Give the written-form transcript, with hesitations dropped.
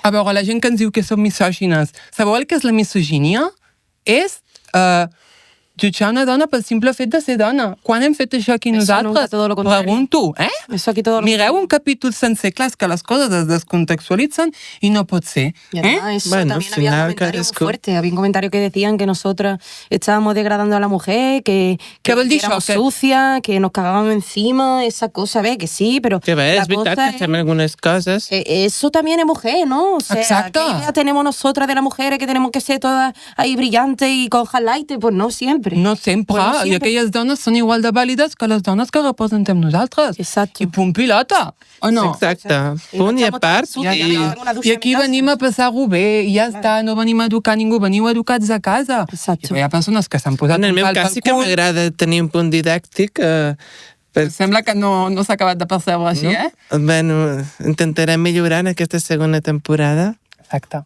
A veure, la gent que ens diu que som misògines, sabeu el que és la misogínia? És jutjar una dona pel simple fet de ser dona. Quan hem fet això aquí nosaltres? Todo lo contrario. Pregunto, Eso aquí todo lo Mireu un capítol sencer, clar, és que les coses es descontextualitzen i no pot ser. Y además, eso Bueno, también al había final, comentarios muy cadascú. fuertes. Había un comentario que decían que nosotras estábamos degradando a la mujer, que Què vol dir éramos això? sucias, que nos cagábamos encima, esa cosa, ve, que sí, pero Que bé, la és veritat cosa que fem algunes coses. eso también es mujer, ¿no? O sea, Exacto. ¿qué idea tenemos nosotras de las mujeres que tenemos que ser todas ahí brillantes y con highlights? Pues no siempre. No sempre. Pues no I siempre. aquelles dones són igual de vàlides que les dones que representem nosaltres. Exacto. I punt pilota, o no? Exacte. I Punt i a marxamos part. totes I, sucias, I... no? Una ducha I en aquí mi casa. venim a passar-ho bé, i ja està, no venim a educar ningú, veniu educats a casa. Exacto. I hi ha persones que s'han posat En el un meu pal cas pel sí que cul. m'agrada tenir un punt didàctic. Sembla que no s'ha acabat de percebre així, No? Bueno, intentarem millorar en aquesta segona temporada. Exacte.